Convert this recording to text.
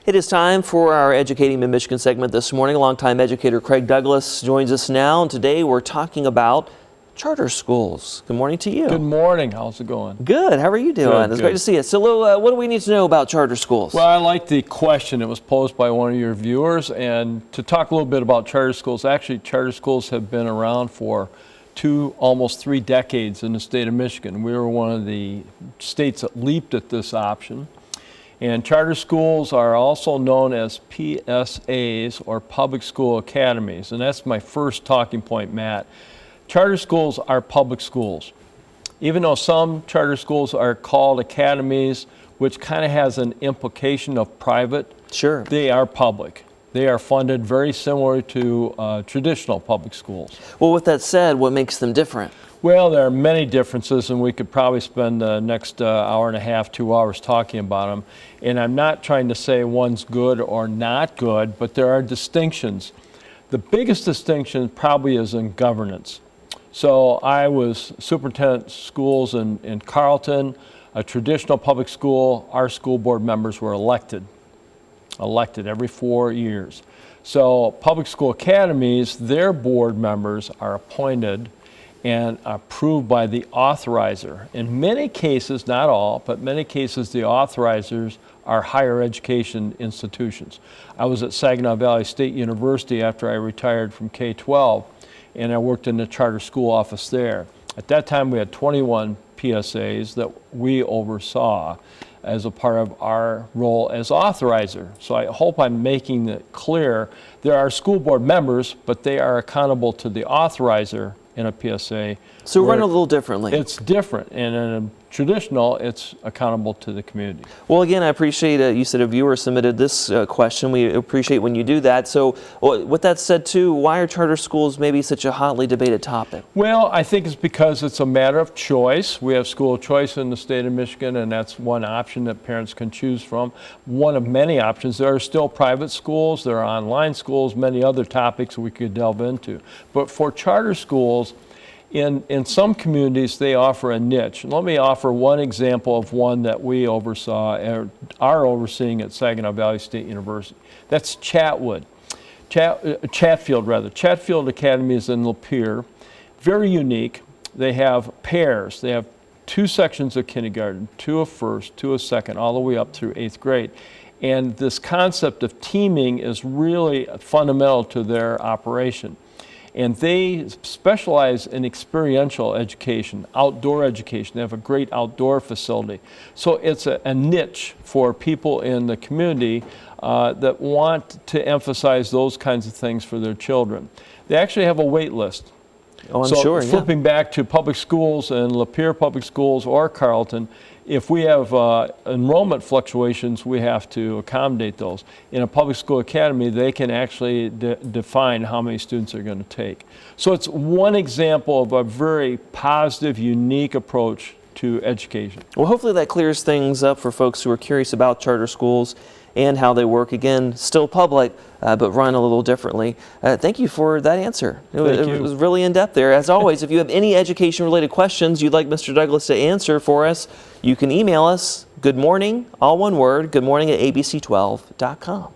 It is time for our Educating Mid-Michigan segment this morning. Longtime educator Craig Douglas joins us now, and today we're talking about charter schools. Good morning to you. Good morning. How's it going? Good. How are you doing? It's great to see you. So, Lou, what do we need to know about charter schools? Well, I like the question that was posed by one of your viewers, and to talk a little bit about charter schools. Actually, charter schools have been around for almost 3 decades in the state of Michigan. We were one of the states that leaped at this option. And charter schools are also known as PSAs, or public school academies. And that's my first talking point, Matt. Charter schools are public schools. Even though some charter schools are called academies, which kind of has an implication of private, sure, they are public. They are funded very similar to traditional public schools. Well, with that said, what makes them different? Well, there are many differences, and we could probably spend the next hour and a half, 2 hours talking about them. And I'm not trying to say one's good or not good, but there are distinctions. The biggest distinction probably is in governance. So I was superintendent of schools in Carlton, a traditional public school. Our school board members were elected every 4 years. So public school academies, their board members are appointed and approved by the authorizer. In many cases, not all, but many cases, the authorizers are higher education institutions. I was at Saginaw Valley State University after I retired from K-12, and I worked in the charter school office there. At that time, we had 21 PSAs that we oversaw as a part of our role as authorizer. So I hope I'm making it clear. There are school board members, but they are accountable to the authorizer in a PSA. So run a little differently. It's different, and in a traditional, it's accountable to the community. Well, again, I appreciate you said a viewer submitted this question. We appreciate when you do that. So with that said too, why are charter schools maybe such a hotly debated topic? Well, I think it's because it's a matter of choice. We have school choice in the state of Michigan, and that's one option that parents can choose from. One of many options. There are still private schools, there are online schools, many other topics we could delve into. But for charter schools, in some communities, they offer a niche. Let me offer one example of one that we oversaw, are overseeing at Saginaw Valley State University. That's Chatfield. Chatfield Academy is in Lapeer. Very unique. They have pairs. They have 2 sections of kindergarten, 2 of first, 2 of second, all the way up through 8th grade. And this concept of teaming is really fundamental to their operation. And they specialize in experiential education, outdoor education. They have a great outdoor facility. So it's a niche for people in the community that want to emphasize those kinds of things for their children. They actually have a wait list. Oh, I'm sure, flipping back to public schools and Lapeer Public Schools or Carlton, if we have enrollment fluctuations, we have to accommodate those. In a public school academy, they can actually define how many students they're going to take. So it's one example of a very positive, unique approach to education. Well, hopefully that clears things up for folks who are curious about charter schools and how they work. Again, still public, but run a little differently. Thank you for that answer. It was really in-depth there. As always, if you have any education-related questions you'd like Mr. Douglas to answer for us, you can email us, goodmorning, all one word, goodmorning@abc12.com.